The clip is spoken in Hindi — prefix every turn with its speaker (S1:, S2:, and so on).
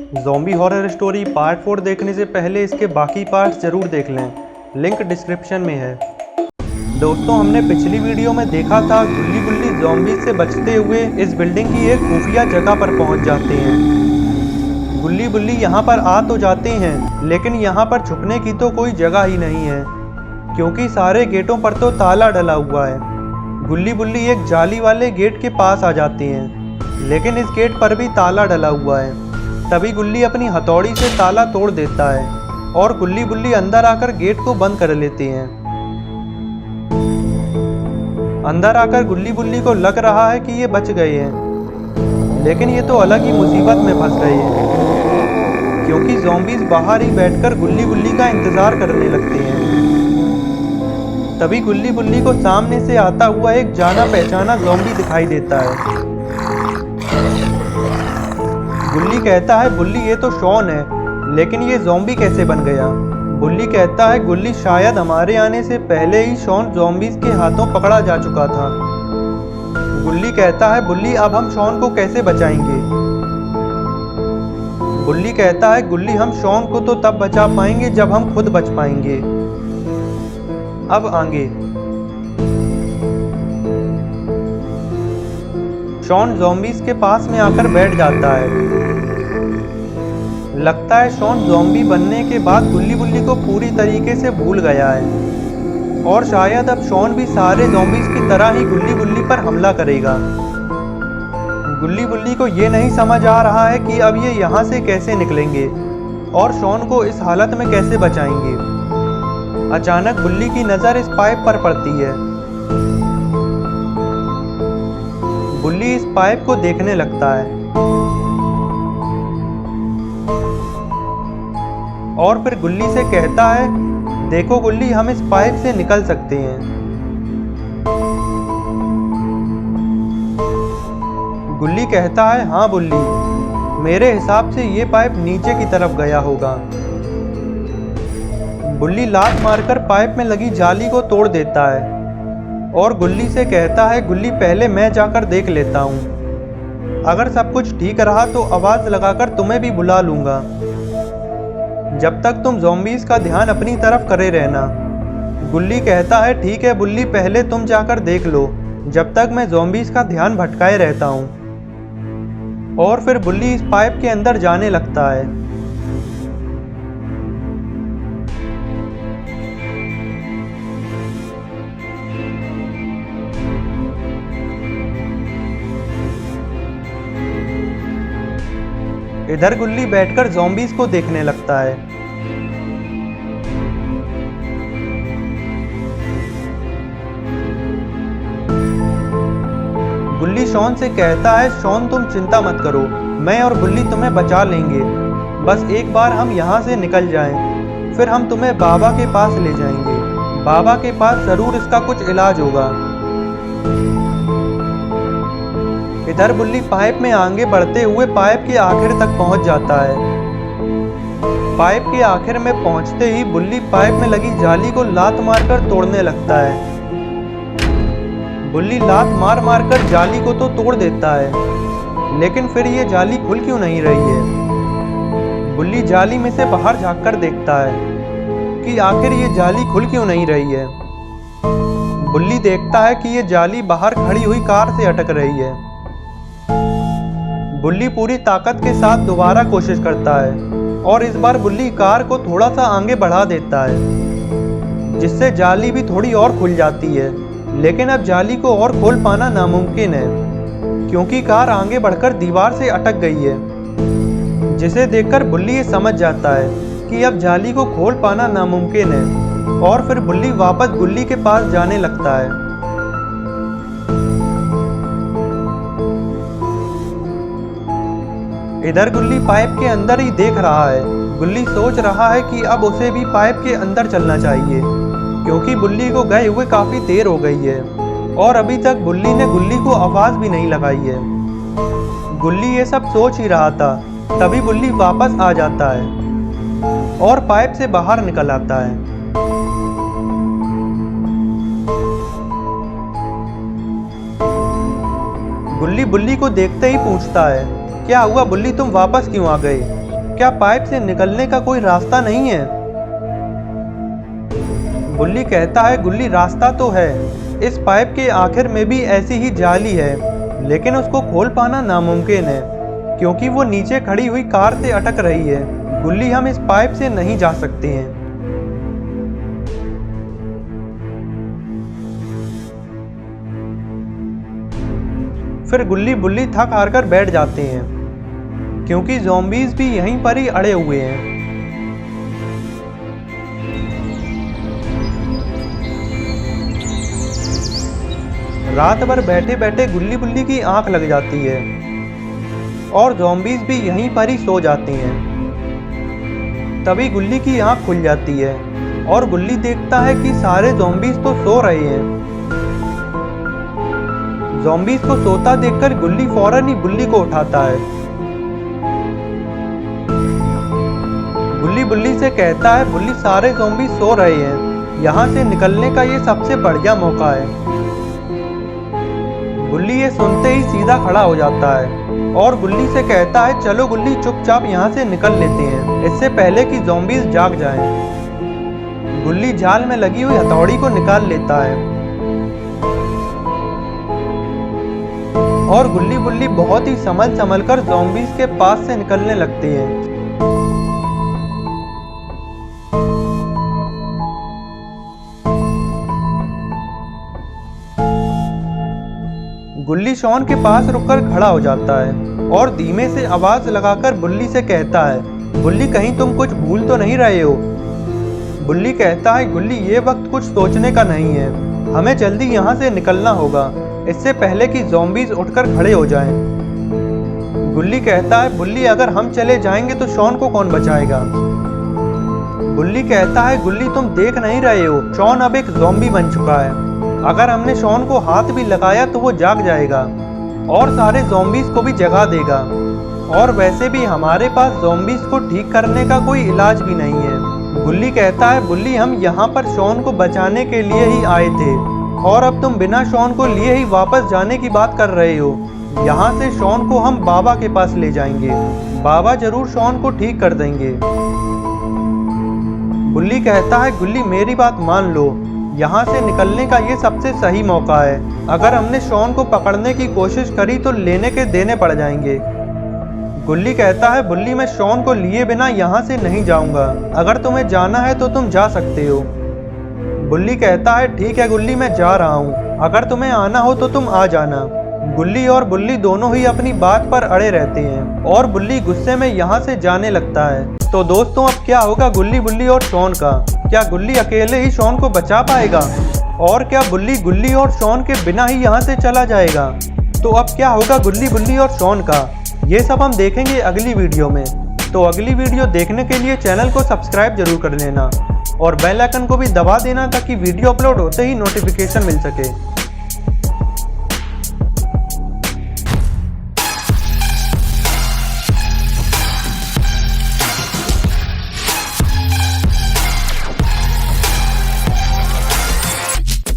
S1: ज़ॉम्बी हॉरर स्टोरी पार्ट 4 देखने से पहले इसके बाकी पार्ट्स ज़रूर देख लें, लिंक डिस्क्रिप्शन में है। दोस्तों, हमने पिछली वीडियो में देखा था गुल्ली बुल्ली ज़ॉम्बीज़ से बचते हुए इस बिल्डिंग की एक खुफिया जगह पर पहुंच जाते हैं। गुल्ली बुल्ली यहां पर आ तो जाते हैं, लेकिन यहां पर छुपने की तो कोई जगह ही नहीं है, क्योंकि सारे गेटों पर तो ताला डला हुआ है। गुल्ली बुल्ली एक जाली वाले गेट के पास आ जाते हैं, लेकिन इस गेट पर भी ताला डला हुआ है। तभी गुल्ली अपनी हथौड़ी से ताला तोड़ देता है और गुल्ली बुल्ली अंदर आकर गेट को बंद कर लेते हैं। अंदर आकर गुल्ली बुल्ली को लग रहा है कि ये बच गए हैं, लेकिन ये तो अलग ही मुसीबत में फंस गए हैं, क्योंकि ज़ॉम्बीज़ बाहर ही बैठकर गुल्ली बुल्ली का इंतज़ार करने लगते हैं। तभी गुल्ली बुल्ली को सामने से आता हुआ एक जाना पहचाना ज़ॉम्बी दिखाई देता है। गुल्ली कहता है, बुल्ली ये तो शॉन है, लेकिन ये ज़ॉम्बी कैसे बन गया? बुल्ली कहता है, गुल्ली शायद हमारे आने से पहले ही शॉन ज़ॉम्बीज़ के हाथों पकड़ा जा चुका था। गुल्ली कहता है, बुल्ली अब हम शॉन को कैसे बचाएंगे? बुल्ली कहता है, गुल्ली हम शॉन को तो तब बचा पाएंगे जब हम खुद बच पाएंगे। अब आगे शॉन ज़ॉम्बीज़ के पास में आकर बैठ जाता है। लगता है शॉन ज़ॉम्बी बनने के बाद गुल्ली बुल्ली को पूरी तरीके से भूल गया है, और शायद अब शॉन भी सारे ज़ॉम्बीज़ की तरह ही गुल्ली बुल्ली पर हमला करेगा। गुल्ली बुल्ली को ये नहीं समझ आ रहा है कि अब ये यहाँ से कैसे निकलेंगे और शॉन को इस हालत में कैसे बचाएंगे। अचानक बुल्ली की नज़र इस पाइप पर पड़ती है। बुल्ली इस पाइप को देखने लगता है और फिर गुल्ली से कहता है, देखो गुल्ली, हम इस पाइप से निकल सकते हैं। गुल्ली कहता है, हाँ बुल्ली, मेरे हिसाब से ये पाइप नीचे की तरफ गया होगा। बुल्ली लात मारकर पाइप में लगी जाली को तोड़ देता है और गुल्ली से कहता है, गुल्ली पहले मैं जाकर देख लेता हूँ। अगर सब कुछ ठीक रहा तो आवाज़ लगाकर तुम्हें भी बुला लूँगा। जब तक तुम ज़ॉम्बीज़ का ध्यान अपनी तरफ करे रहना। गुल्ली कहता है, ठीक है बुल्ली, पहले तुम जाकर देख लो, जब तक मैं ज़ॉम्बीज़ का ध्यान भटकाए रहता हूँ। और फिर बुल्ली इस पाइप के अंदर जाने लगता है। इधर गुल्ली बैठकर ज़ॉम्बीज़ को देखने लगता है। गुल्ली शॉन से कहता है, शॉन तुम चिंता मत करो, मैं और बुल्ली तुम्हें बचा लेंगे। बस एक बार हम यहाँ से निकल जाएं, फिर हम तुम्हें बाबा के पास ले जाएंगे। बाबा के पास ज़रूर इसका कुछ इलाज होगा। इधर बुल्ली पाइप में आगे बढ़ते हुए पाइप के आखिर तक पहुंच जाता है। पाइप के आखिर में पहुंचते ही बुल्ली पाइप में लगी जाली को लात मारकर तोड़ने लगता है। बुल्ली लात मार मारकर जाली को तो तोड़ देता है, लेकिन फिर ये जाली खुल क्यों नहीं रही है? बुल्ली जाली में से बाहर झांककर देखता है कि आखिर ये जाली खुल क्यों नहीं रही है। बुल्ली देखता है कि ये जाली बाहर खड़ी हुई कार से अटक रही है। बुल्ली पूरी ताकत के साथ दोबारा कोशिश करता है और इस बार बुल्ली कार को थोड़ा सा आगे बढ़ा देता है, जिससे जाली भी थोड़ी और खुल जाती है। लेकिन अब जाली को और खोल पाना नामुमकिन है, क्योंकि कार आगे बढ़कर दीवार से अटक गई है, जिसे देखकर बुल्ली ये समझ जाता है कि अब जाली को खोल पाना नामुमकिन है। और फिर बुल्ली वापस गुल्ली के पास जाने लगता है। इधर गुल्ली पाइप के अंदर ही देख रहा है। गुल्ली सोच रहा है कि अब उसे भी पाइप के अंदर चलना चाहिए, क्योंकि बुल्ली को गए हुए काफ़ी देर हो गई है और अभी तक बुल्ली ने गुल्ली को आवाज़ भी नहीं लगाई है। गुल्ली ये सब सोच ही रहा था, तभी बुल्ली वापस आ जाता है और पाइप से बाहर निकल आता है। गुल्ली बुल्ली को देखते ही पूछता है, क्या हुआ बुल्ली, तुम वापस क्यों आ गए? क्या पाइप से निकलने का कोई रास्ता नहीं है? गुल्ली कहता है गुल्ली रास्ता तो है, इस पाइप के आखिर में भी ऐसी ही जाली है, लेकिन उसको खोल पाना नामुमकिन है क्योंकि वो नीचे खड़ी हुई कार से अटक रही है। गुल्ली हम इस पाइप से नहीं जा सकते हैं। फिर गुल्ली बुल्ली थक हार कर बैठ जाते हैं क्योंकि ज़ॉम्बीज़ भी यहीं पर ही अड़े हुए हैं। रात भर बैठे बैठे गुल्ली बुल्ली की आंख लग जाती है और ज़ॉम्बीज़ भी यहीं पर ही सो जाते हैं। तभी गुल्ली की आंख खुल जाती है और गुल्ली देखता है कि सारे ज़ॉम्बीज़ तो सो रहे हैं। ज़ॉम्बीज़ को सोता देखकर गुल्ली फौरन ही बुल्ली को उठाता है। गुल्ली बुल्ली से कहता है बुल्ली सारे ज़ॉम्बीज़ सो रहे हैं, यहाँ से निकलने का ये सबसे बढ़िया मौका है। गुल्ली ये सुनते ही सीधा खड़ा हो जाता है और गुल्ली से कहता है चलो गुल्ली चुपचाप यहाँ से निकल लेते हैं, इससे पहले कि ज़ॉम्बीज़ जाग जाएं। गुल्ली जाल में लगी हुई हथौड़ी को निकाल लेता है और गुल्ली बुल्ली बहुत ही संभल कर ज़ॉम्बीज़ के पास से निकलने लगते हैं। गुल्ली शॉन के पास रुककर खड़ा हो जाता है और धीमे से आवाज लगाकर बुल्ली से कहता है बुल्ली कहीं तुम कुछ भूल तो नहीं रहे हो? बुल्ली कहता है गुल्ली ये वक्त कुछ सोचने का नहीं है, हमें जल्दी यहाँ से निकलना होगा, इससे पहले कि ज़ॉम्बीज़ उठकर खड़े हो जाएं। गुल्ली कहता है बुल्ली अगर हम चले जाएंगे तो शॉन को कौन बचाएगा? बुल्ली कहता है गुल्ली तुम देख नहीं रहे हो, शॉन अब एक ज़ॉम्बी बन चुका है, अगर हमने शॉन को हाथ भी लगाया तो वो जाग जाएगा और सारे ज़ॉम्बीज़ को भी जगा देगा, और वैसे भी हमारे पास ज़ॉम्बीज़ को ठीक करने का कोई इलाज भी नहीं है। गुल्ली कहता है बुल्ली हम यहाँ पर शॉन को बचाने के लिए ही आए थे और अब तुम बिना शॉन को लिए ही वापस जाने की बात कर रहे हो। यहाँ से शॉन को हम बाबा के पास ले जाएंगे, बाबा जरूर शॉन को ठीक कर देंगे। बुल्ली कहता है गुल्ली मेरी बात मान लो, यहाँ से निकलने का ये सबसे सही मौका है, अगर हमने शॉन को पकड़ने की कोशिश करी तो लेने के देने पड़ जाएंगे। गुल्ली कहता है बुल्ली मैं शॉन को लिए बिना यहाँ से नहीं जाऊँगा, अगर तुम्हें जाना है तो तुम जा सकते हो। बुल्ली कहता है ठीक है गुल्ली मैं जा रहा हूँ, अगर तुम्हें आना हो तो तुम आ जाना। गुल्ली और बुल्ली दोनों ही अपनी बात पर अड़े रहते हैं और बुल्ली गुस्से में यहाँ से जाने लगता है। तो दोस्तों अब क्या होगा गुल्ली बुल्ली और शॉन का? क्या गुल्ली अकेले ही शॉन को बचा पाएगा और क्या बुल्ली गुल्ली और शॉन के बिना ही यहाँ से चला जाएगा? तो अब क्या होगा गुल्ली बुल्ली और शॉन का, ये सब हम देखेंगे अगली वीडियो में। तो अगली वीडियो देखने के लिए चैनल को सब्सक्राइब जरूर कर लेना और बेल आइकन को भी दबा देना ताकि वीडियो अपलोड होते ही नोटिफिकेशन मिल सके।